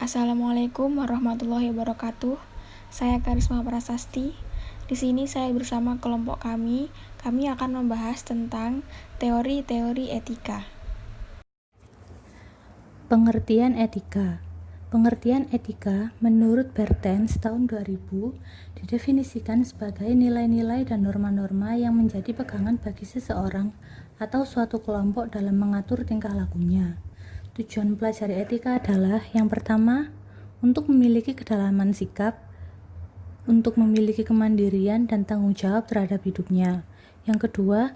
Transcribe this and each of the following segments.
Assalamualaikum warahmatullahi wabarakatuh. Saya Karisma Prasasti. Di sini saya bersama kelompok kami. Kami akan membahas tentang teori-teori etika. Pengertian etika. Pengertian etika menurut Bertens tahun 2000 didefinisikan sebagai nilai-nilai dan norma-norma yang menjadi pegangan bagi seseorang atau suatu kelompok dalam mengatur tingkah lakunya. Tujuan pelajari etika adalah yang pertama, untuk memiliki kedalaman sikap, untuk memiliki kemandirian dan tanggung jawab terhadap hidupnya. Yang kedua,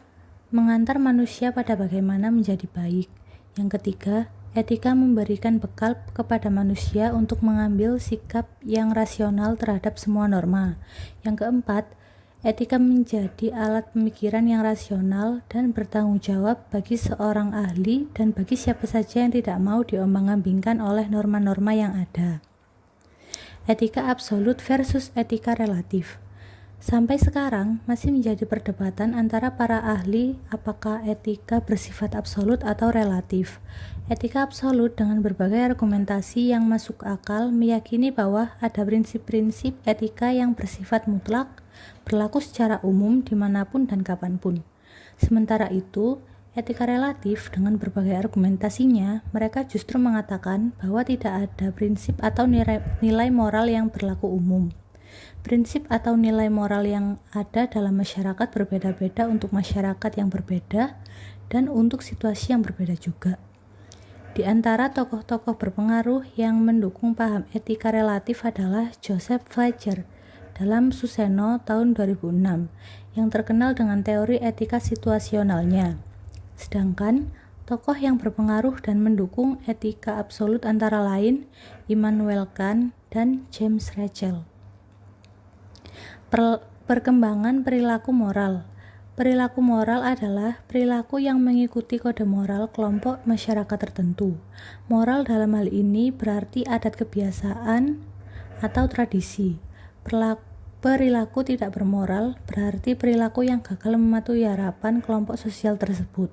mengantar manusia pada bagaimana menjadi baik. Yang ketiga, etika memberikan bekal kepada manusia untuk mengambil sikap yang rasional terhadap semua norma. Yang keempat, etika menjadi alat pemikiran yang rasional dan bertanggung jawab bagi seorang ahli dan bagi siapa saja yang tidak mau diombang-ambingkan oleh norma-norma yang ada. Etika absolut versus etika relatif. Sampai sekarang masih menjadi perdebatan antara para ahli apakah etika bersifat absolut atau relatif. Etika absolut dengan berbagai argumentasi yang masuk akal meyakini bahwa ada prinsip-prinsip etika yang bersifat mutlak, berlaku secara umum dimanapun dan kapanpun. Sementara itu, etika relatif dengan berbagai argumentasinya, mereka justru mengatakan bahwa tidak ada prinsip atau nilai moral yang berlaku umum. Prinsip atau nilai moral yang ada dalam masyarakat berbeda-beda untuk masyarakat yang berbeda dan untuk situasi yang berbeda juga. Di antara tokoh-tokoh berpengaruh yang mendukung paham etika relatif adalah Joseph Fletcher dalam Suseno tahun 2006 yang terkenal dengan teori etika situasionalnya. Sedangkan tokoh yang berpengaruh dan mendukung etika absolut antara lain Immanuel Kant dan James Rachel. Perkembangan perilaku moral. Perilaku moral adalah perilaku yang mengikuti kode moral kelompok masyarakat tertentu. Moral dalam hal ini berarti adat kebiasaan atau tradisi. Perilaku tidak bermoral berarti perilaku yang gagal mematuhi harapan kelompok sosial tersebut.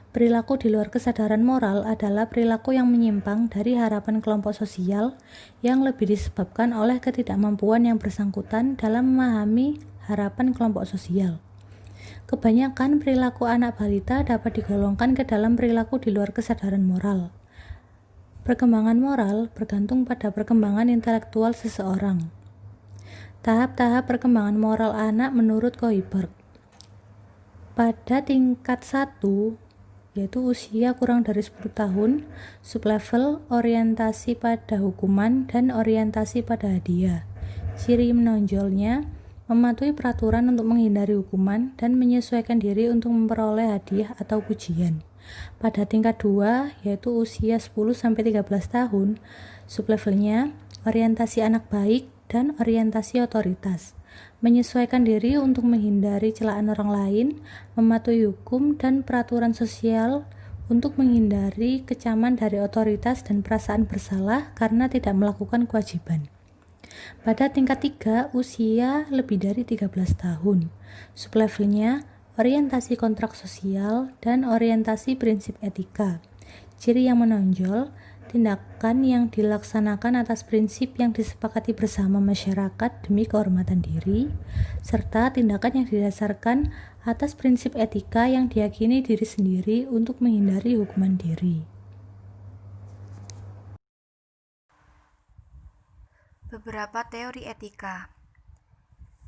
Perilaku di luar kesadaran moral adalah perilaku yang menyimpang dari harapan kelompok sosial yang lebih disebabkan oleh ketidakmampuan yang bersangkutan dalam memahami harapan kelompok sosial. Kebanyakan perilaku anak balita dapat digolongkan ke dalam perilaku di luar kesadaran moral. Perkembangan moral bergantung pada perkembangan intelektual seseorang. Tahap-tahap perkembangan moral anak menurut Kohlberg. Pada tingkat 1, yaitu usia kurang dari 10 tahun, sublevel orientasi pada hukuman dan orientasi pada hadiah. Ciri menonjolnya, mematuhi peraturan untuk menghindari hukuman dan menyesuaikan diri untuk memperoleh hadiah atau pujian. Pada tingkat 2, yaitu usia 10-13 tahun, sublevelnya orientasi anak baik dan orientasi otoritas. Menyesuaikan diri untuk menghindari celaan orang lain, mematuhi hukum dan peraturan sosial untuk menghindari kecaman dari otoritas dan perasaan bersalah karena tidak melakukan kewajiban. Pada tingkat 3, usia lebih dari 13 tahun. Sublevelnya orientasi kontrak sosial dan orientasi prinsip etika. Ciri yang menonjol, tindakan yang dilaksanakan atas prinsip yang disepakati bersama masyarakat demi kehormatan diri, serta tindakan yang didasarkan atas prinsip etika yang diyakini diri sendiri untuk menghindari hukuman diri. Beberapa teori etika.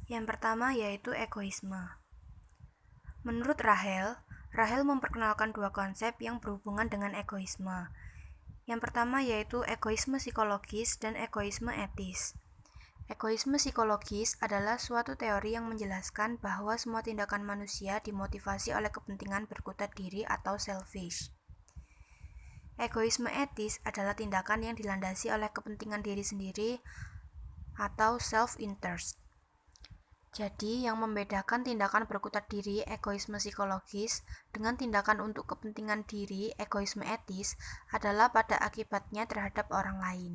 Yang pertama yaitu egoisme. Menurut Rachel memperkenalkan dua konsep yang berhubungan dengan egoisme. Yang pertama yaitu egoisme psikologis dan egoisme etis. Egoisme psikologis adalah suatu teori yang menjelaskan bahwa semua tindakan manusia dimotivasi oleh kepentingan berkutat diri atau selfish. Egoisme etis adalah tindakan yang dilandasi oleh kepentingan diri sendiri atau self-interest. Jadi, yang membedakan tindakan berkutat diri egoisme psikologis dengan tindakan untuk kepentingan diri egoisme etis adalah pada akibatnya terhadap orang lain.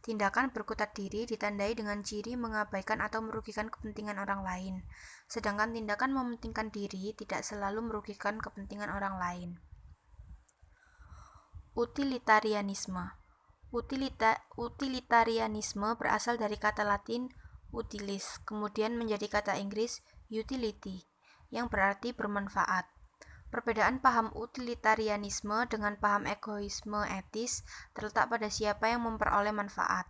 Tindakan berkutat diri ditandai dengan ciri mengabaikan atau merugikan kepentingan orang lain, sedangkan tindakan mementingkan diri tidak selalu merugikan kepentingan orang lain. Utilitarianisme. Utilitarianisme berasal dari kata Latin utilis, kemudian menjadi kata Inggris utility, yang berarti bermanfaat. Perbedaan paham utilitarianisme dengan paham egoisme etis terletak pada siapa yang memperoleh manfaat.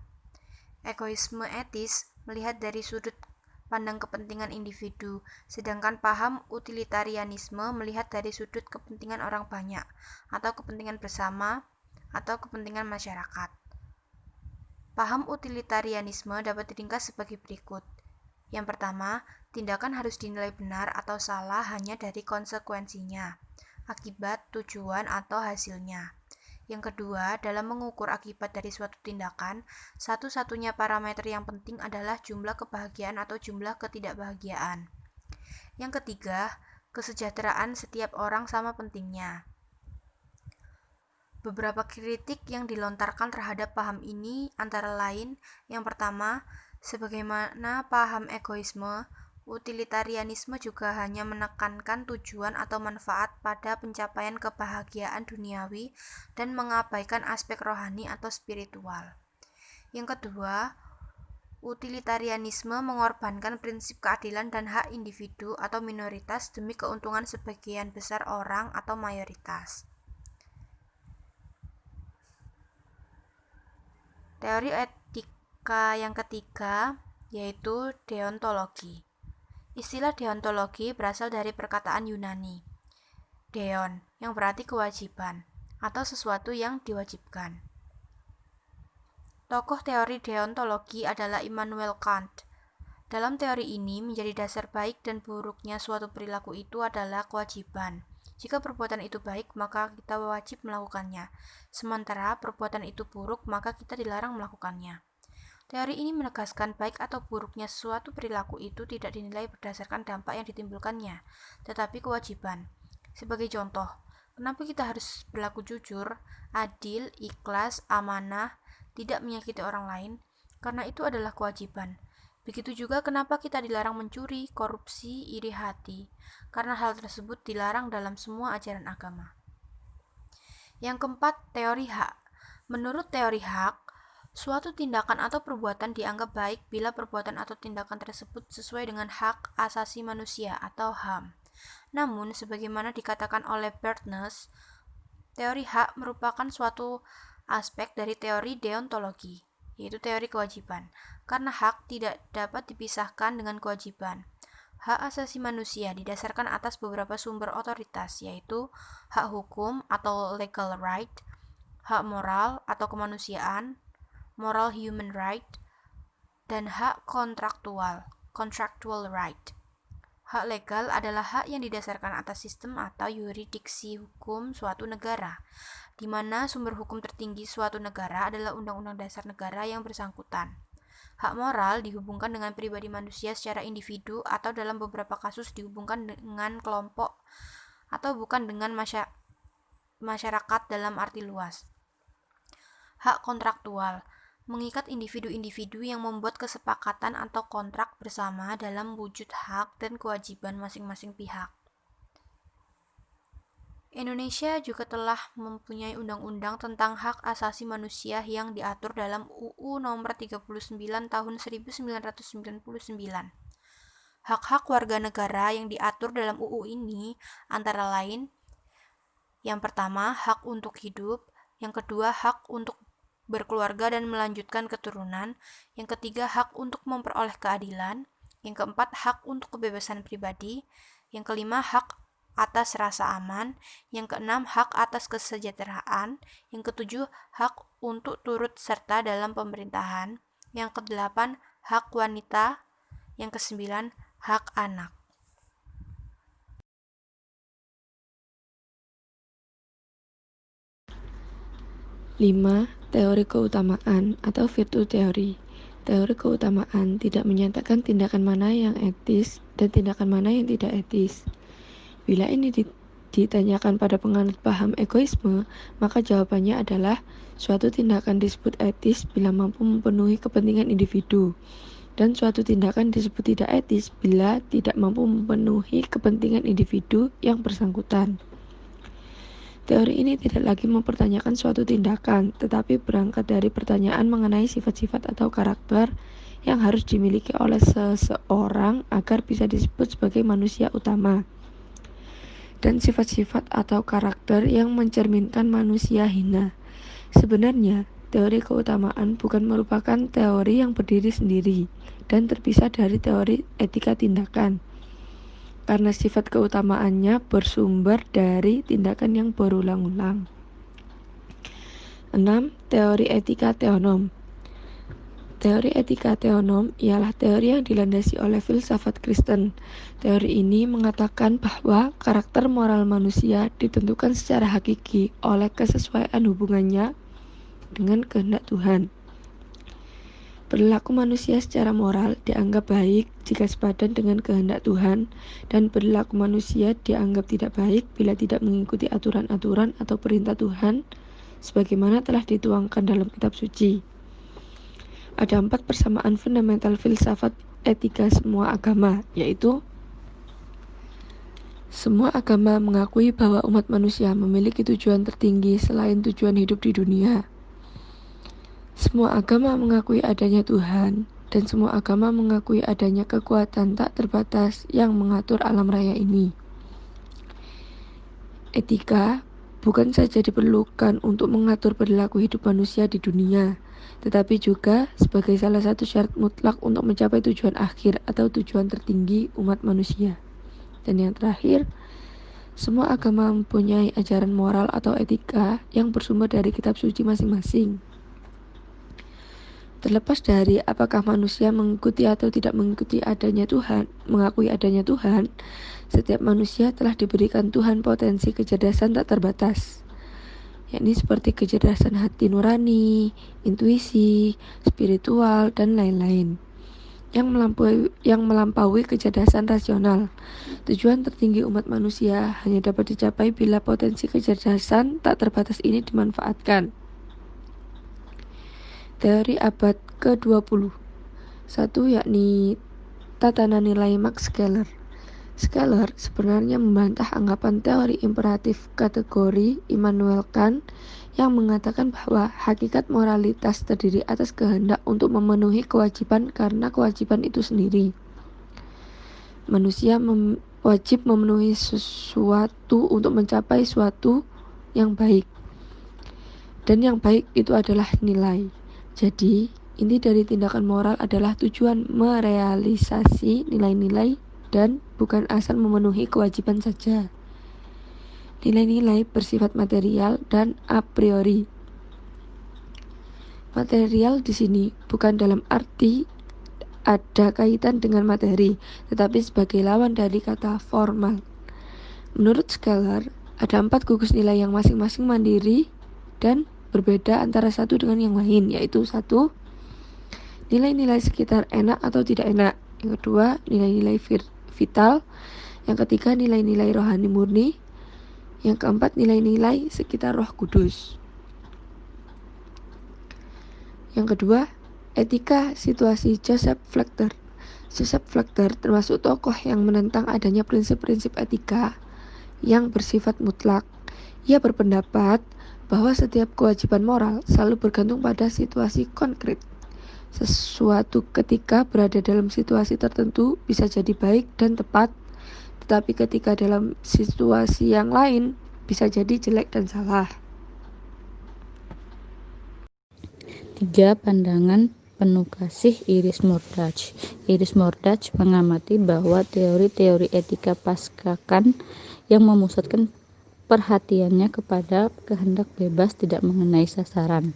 Egoisme etis melihat dari sudut pandang kepentingan individu, sedangkan paham utilitarianisme melihat dari sudut kepentingan orang banyak, atau kepentingan bersama, atau kepentingan masyarakat. Paham utilitarianisme dapat diringkas sebagai berikut. Yang pertama, tindakan harus dinilai benar atau salah hanya dari konsekuensinya, akibat, tujuan, atau hasilnya. Yang kedua, dalam mengukur akibat dari suatu tindakan, satu-satunya parameter yang penting adalah jumlah kebahagiaan atau jumlah ketidakbahagiaan. Yang ketiga, kesejahteraan setiap orang sama pentingnya. Beberapa kritik yang dilontarkan terhadap paham ini antara lain, yang pertama, sebagaimana paham egoisme, utilitarianisme juga hanya menekankan tujuan atau manfaat pada pencapaian kebahagiaan duniawi dan mengabaikan aspek rohani atau spiritual. Yang kedua, utilitarianisme mengorbankan prinsip keadilan dan hak individu atau minoritas demi keuntungan sebagian besar orang atau mayoritas. Teori etika yang ketiga yaitu deontologi. Istilah deontologi berasal dari perkataan Yunani, deon, yang berarti kewajiban, atau sesuatu yang diwajibkan. Tokoh teori deontologi adalah Immanuel Kant. Dalam teori ini menjadi dasar baik dan buruknya suatu perilaku itu adalah kewajiban. Jika perbuatan itu baik, maka kita wajib melakukannya. Sementara perbuatan itu buruk, maka kita dilarang melakukannya. Teori ini menegaskan baik atau buruknya suatu perilaku itu tidak dinilai berdasarkan dampak yang ditimbulkannya, tetapi kewajiban. Sebagai contoh, kenapa kita harus berlaku jujur, adil, ikhlas, amanah, tidak menyakiti orang lain? Karena itu adalah kewajiban. Begitu juga kenapa kita dilarang mencuri, korupsi, iri hati, karena hal tersebut dilarang dalam semua ajaran agama. Yang keempat, teori hak. Menurut teori hak, suatu tindakan atau perbuatan dianggap baik bila perbuatan atau tindakan tersebut sesuai dengan hak asasi manusia atau HAM. Namun, sebagaimana dikatakan oleh Bertness, teori hak merupakan suatu aspek dari teori deontologi, yaitu teori kewajiban, karena hak tidak dapat dipisahkan dengan kewajiban. Hak asasi manusia didasarkan atas beberapa sumber otoritas, yaitu hak hukum atau legal right, hak moral atau kemanusiaan, moral human right, dan hak kontraktual, contractual right. Hak legal adalah hak yang didasarkan atas sistem atau yurisdiksi hukum suatu negara, di mana sumber hukum tertinggi suatu negara adalah Undang-Undang Dasar negara yang bersangkutan. Hak moral dihubungkan dengan pribadi manusia secara individu atau dalam beberapa kasus dihubungkan dengan kelompok atau bukan dengan masyarakat dalam arti luas. Hak kontraktual mengikat individu-individu yang membuat kesepakatan atau kontrak bersama dalam wujud hak dan kewajiban masing-masing pihak. Indonesia juga telah mempunyai undang-undang tentang hak asasi manusia yang diatur dalam UU Nomor 39 Tahun 1999. Hak-hak warga negara yang diatur dalam UU ini antara lain: yang pertama, hak untuk hidup; yang kedua, hak untuk berkeluarga dan melanjutkan keturunan; yang ketiga, hak untuk memperoleh keadilan; yang keempat, hak untuk kebebasan pribadi; yang kelima, hak atas rasa aman; yang keenam, hak atas kesejahteraan; yang ketujuh, hak untuk turut serta dalam pemerintahan; yang kedelapan, hak wanita; yang kesembilan, hak anak. Lima, teori keutamaan atau virtue teori. Teori keutamaan tidak menyatakan tindakan mana yang etis dan tindakan mana yang tidak etis. Bila ini ditanyakan pada penganut paham egoisme, maka jawabannya adalah suatu tindakan disebut etis bila mampu memenuhi kepentingan individu, dan suatu tindakan disebut tidak etis bila tidak mampu memenuhi kepentingan individu yang bersangkutan. Teori ini tidak lagi mempertanyakan suatu tindakan, tetapi berangkat dari pertanyaan mengenai sifat-sifat atau karakter yang harus dimiliki oleh seseorang agar bisa disebut sebagai manusia utama, dan sifat-sifat atau karakter yang mencerminkan manusia hina. Sebenarnya, teori keutamaan bukan merupakan teori yang berdiri sendiri dan terpisah dari teori etika tindakan, karena sifat keutamaannya bersumber dari tindakan yang berulang-ulang. 6. Teori etika teonom. Teori etika teonom ialah teori yang dilandasi oleh filsafat Kristen. Teori ini mengatakan bahwa karakter moral manusia ditentukan secara hakiki oleh kesesuaian hubungannya dengan kehendak Tuhan. Perilaku manusia secara moral dianggap baik jika sepadan dengan kehendak Tuhan, dan perilaku manusia dianggap tidak baik bila tidak mengikuti aturan-aturan atau perintah Tuhan sebagaimana telah dituangkan dalam kitab suci. Ada 4 persamaan fundamental filsafat etika semua agama, yaitu semua agama mengakui bahwa umat manusia memiliki tujuan tertinggi selain tujuan hidup di dunia. Semua agama mengakui adanya Tuhan, dan semua agama mengakui adanya kekuatan tak terbatas yang mengatur alam raya ini. Etika bukan saja diperlukan untuk mengatur perilaku hidup manusia di dunia, tetapi juga sebagai salah satu syarat mutlak untuk mencapai tujuan akhir atau tujuan tertinggi umat manusia. Dan yang terakhir, semua agama mempunyai ajaran moral atau etika yang bersumber dari kitab suci masing-masing. Terlepas dari apakah manusia mengikuti atau tidak mengikuti adanya Tuhan, mengakui adanya Tuhan, setiap manusia telah diberikan Tuhan potensi kecerdasan tak terbatas, yakni seperti kecerdasan hati nurani, intuisi, spiritual, dan lain-lain, yang melampaui kecerdasan rasional. Tujuan tertinggi umat manusia hanya dapat dicapai bila potensi kecerdasan tak terbatas ini dimanfaatkan. Teori abad ke-20. 1. Yakni tatanan nilai Max Scheler. Scheler sebenarnya membantah anggapan teori imperatif kategori Immanuel Kant yang mengatakan bahwa hakikat moralitas terdiri atas kehendak untuk memenuhi kewajiban karena kewajiban itu sendiri. Manusia wajib memenuhi sesuatu untuk mencapai suatu yang baik, dan yang baik itu adalah nilai. Jadi, inti dari tindakan moral adalah tujuan merealisasi nilai-nilai dan bukan asal memenuhi kewajiban saja. Nilai-nilai bersifat material dan a priori. Material di sini bukan dalam arti ada kaitan dengan materi, tetapi sebagai lawan dari kata formal. Menurut Scheler, ada 4 gugus nilai yang masing-masing mandiri dan berbeda antara satu dengan yang lain, yaitu 1. Nilai-nilai sekitar enak atau tidak enak. Yang kedua, nilai-nilai vital. Yang ketiga, nilai-nilai rohani murni. Yang keempat, nilai-nilai sekitar Roh Kudus. Yang kedua, etika situasi Joseph Flechter. Joseph Flechter termasuk tokoh yang menentang adanya prinsip-prinsip etika yang bersifat mutlak. Ia berpendapat bahwa setiap kewajiban moral selalu bergantung pada situasi konkret. Sesuatu ketika berada dalam situasi tertentu bisa jadi baik dan tepat, tetapi ketika dalam situasi yang lain bisa jadi jelek dan salah. 3. Pandangan penuh kasih Iris Mordach. Iris Mordach mengamati bahwa teori-teori etika pasca Kant yang memusatkan perhatiannya kepada kehendak bebas tidak mengenai sasaran.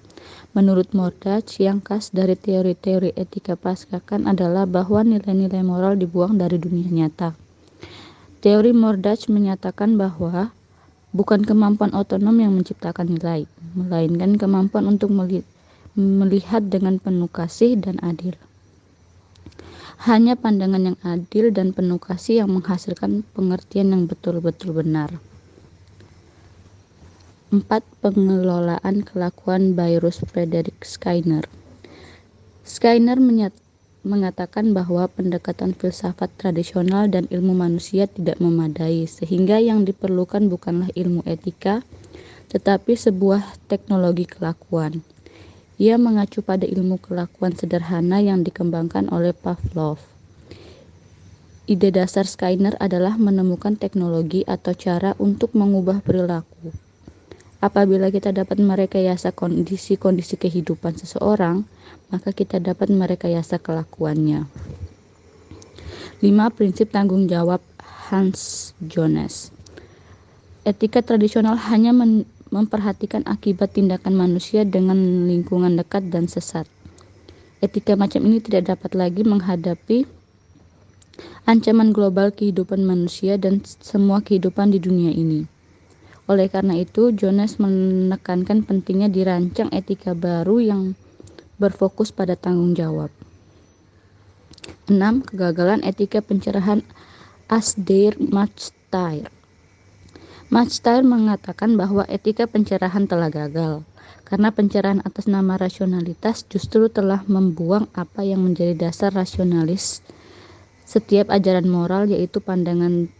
Menurut Mordach, yang khas dari teori-teori etika pasca Kant adalah bahwa nilai-nilai moral dibuang dari dunia nyata. Teori Mordach menyatakan bahwa bukan kemampuan otonom yang menciptakan nilai, melainkan kemampuan untuk melihat dengan penuh kasih dan adil. Hanya pandangan yang adil dan penuh kasih yang menghasilkan pengertian yang betul-betul benar. 4. Pengelolaan kelakuan Bayreuth Frederick Skinner. Skinner mengatakan bahwa pendekatan filsafat tradisional dan ilmu manusia tidak memadai, sehingga yang diperlukan bukanlah ilmu etika, tetapi sebuah teknologi kelakuan. Ia mengacu pada ilmu kelakuan sederhana yang dikembangkan oleh Pavlov. Ide dasar Skinner adalah menemukan teknologi atau cara untuk mengubah perilaku. Apabila kita dapat merekayasa kondisi-kondisi kehidupan seseorang, maka kita dapat merekayasa kelakuannya. 5. Prinsip tanggung jawab Hans Jones. Etika tradisional hanya memperhatikan akibat tindakan manusia dengan lingkungan dekat dan sesat. Etika macam ini tidak dapat lagi menghadapi ancaman global kehidupan manusia dan semua kehidupan di dunia ini. Oleh karena itu, Jones menekankan pentingnya dirancang etika baru yang berfokus pada tanggung jawab. 6. Kegagalan etika pencerahan Asdair Mactair. Mactair mengatakan bahwa etika pencerahan telah gagal, karena pencerahan atas nama rasionalitas justru telah membuang apa yang menjadi dasar rasionalis setiap ajaran moral, yaitu pandangan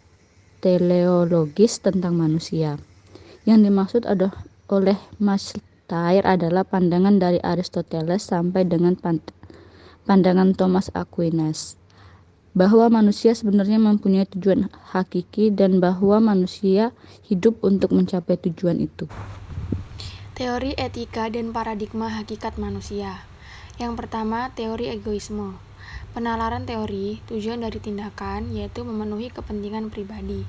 teleologis tentang manusia. Yang dimaksud oleh Mactair adalah pandangan dari Aristoteles sampai dengan pandangan Thomas Aquinas, bahwa manusia sebenarnya mempunyai tujuan hakiki dan bahwa manusia hidup untuk mencapai tujuan itu. Teori etika dan paradigma hakikat manusia. Yang pertama, teori egoisme. Penalaran teori, tujuan dari tindakan yaitu memenuhi kepentingan pribadi.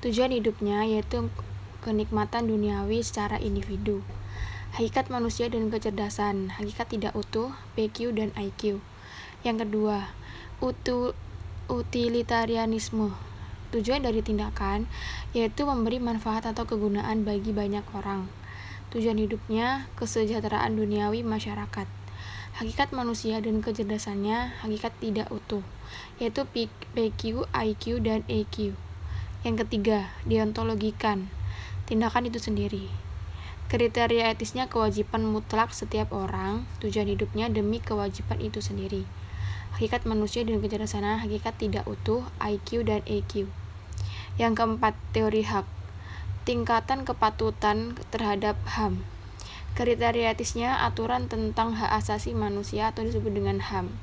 Tujuan hidupnya yaitu kenikmatan duniawi secara individu. Hakikat manusia dan kecerdasan, hakikat tidak utuh, PQ dan IQ. Yang kedua, utilitarianisme. Tujuan dari tindakan yaitu memberi manfaat atau kegunaan bagi banyak orang. Tujuan hidupnya kesejahteraan duniawi masyarakat. Hakikat manusia dan kecerdasannya hakikat tidak utuh, yaitu PQ, IQ, dan EQ. Yang ketiga, deontologikan. Tindakan itu sendiri. Kriteria etisnya kewajiban mutlak setiap orang, tujuan hidupnya demi kewajiban itu sendiri. Hakikat manusia dan kecerdasannya hakikat tidak utuh, IQ dan EQ. Yang keempat, teori hak. Tingkatan kepatutan terhadap HAM. Kriteria etisnya aturan tentang hak asasi manusia atau disebut dengan HAM.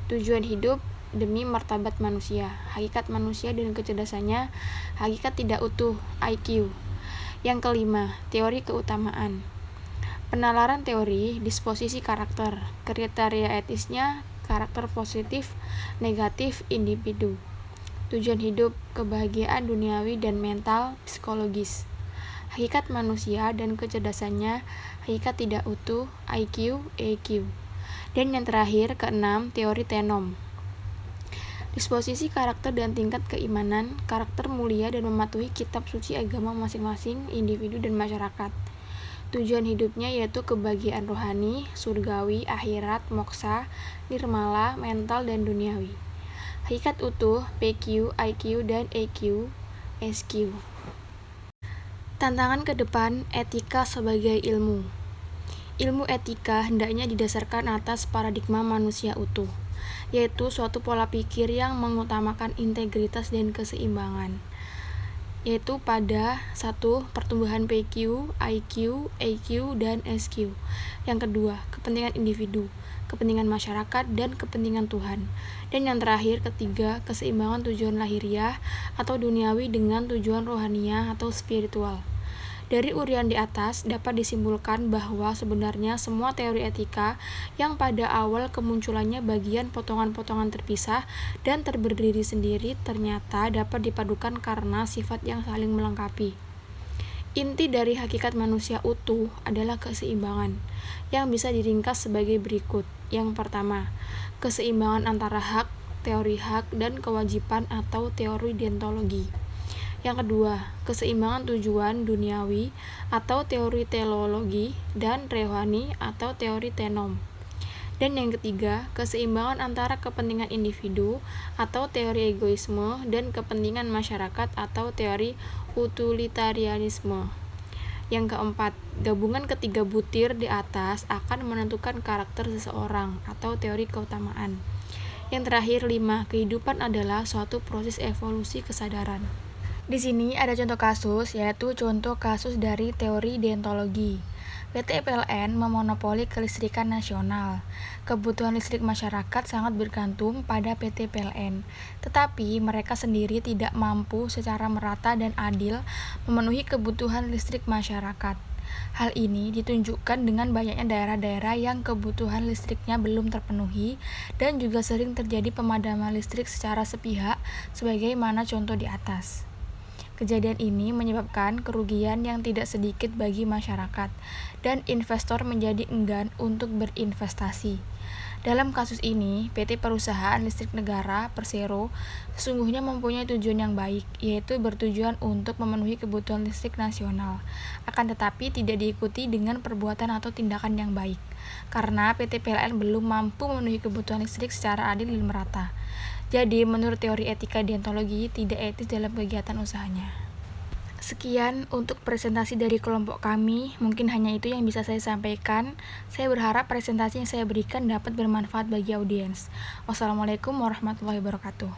Tujuan hidup demi martabat manusia. Hakikat manusia dan kecerdasannya hakikat tidak utuh, IQ. Yang kelima, teori keutamaan. Penalaran teori disposisi karakter. Kriteria etisnya karakter positif, negatif individu. Tujuan hidup, kebahagiaan duniawi dan mental, psikologis. Hakikat manusia dan kecerdasannya hakikat tidak utuh, IQ, EQ. Dan yang terakhir, keenam, teori tenom. Disposisi karakter dan tingkat keimanan, karakter mulia dan mematuhi kitab suci agama masing-masing individu dan masyarakat. Tujuan hidupnya yaitu kebahagiaan rohani, surgawi, akhirat, moksa, nirmala, mental, dan duniawi. Hakikat utuh, PQ, IQ, dan EQ, SQ. Tantangan ke depan, etika sebagai ilmu. Ilmu etika hendaknya didasarkan atas paradigma manusia utuh, yaitu suatu pola pikir yang mengutamakan integritas dan keseimbangan, yaitu pada 1. Pertumbuhan PQ, IQ, EQ, dan SQ. Yang kedua, kepentingan individu, kepentingan masyarakat, dan kepentingan Tuhan. Dan yang terakhir, ketiga, keseimbangan tujuan lahiriah atau duniawi dengan tujuan rohaniah atau spiritual. Dari urian di atas dapat disimpulkan bahwa sebenarnya semua teori etika yang pada awal kemunculannya bagian potongan-potongan terpisah dan berdiri sendiri ternyata dapat dipadukan karena sifat yang saling melengkapi. Inti dari hakikat manusia utuh adalah keseimbangan, yang bisa diringkas sebagai berikut. Yang pertama, keseimbangan antara hak, teori hak, dan kewajiban atau teori deontologi. Yang kedua, keseimbangan tujuan duniawi atau teori teleologi dan rohani atau teori tenom. Dan yang ketiga, keseimbangan antara kepentingan individu atau teori egoisme dan kepentingan masyarakat atau teori utilitarianisme. Yang keempat, gabungan ketiga butir di atas akan menentukan karakter seseorang atau teori keutamaan. Yang terakhir, 5, kehidupan adalah suatu proses evolusi kesadaran. Di sini ada contoh kasus, yaitu contoh kasus dari teori deontologi. PT PLN memonopoli kelistrikan nasional. Kebutuhan listrik masyarakat sangat bergantung pada PT PLN, tetapi mereka sendiri tidak mampu secara merata dan adil memenuhi kebutuhan listrik masyarakat. Hal ini ditunjukkan dengan banyaknya daerah-daerah yang kebutuhan listriknya belum terpenuhi dan juga sering terjadi pemadaman listrik secara sepihak sebagaimana contoh di atas. Kejadian ini menyebabkan kerugian yang tidak sedikit bagi masyarakat, dan investor menjadi enggan untuk berinvestasi. Dalam kasus ini, PT Perusahaan Listrik Negara Persero sesungguhnya mempunyai tujuan yang baik, yaitu bertujuan untuk memenuhi kebutuhan listrik nasional. Akan tetapi tidak diikuti dengan perbuatan atau tindakan yang baik, karena PT PLN belum mampu memenuhi kebutuhan listrik secara adil dan merata. Jadi, menurut teori etika deontologi, tidak etis dalam kegiatan usahanya. Sekian untuk presentasi dari kelompok kami. Mungkin hanya itu yang bisa saya sampaikan. Saya berharap presentasi yang saya berikan dapat bermanfaat bagi audiens. Wassalamualaikum warahmatullahi wabarakatuh.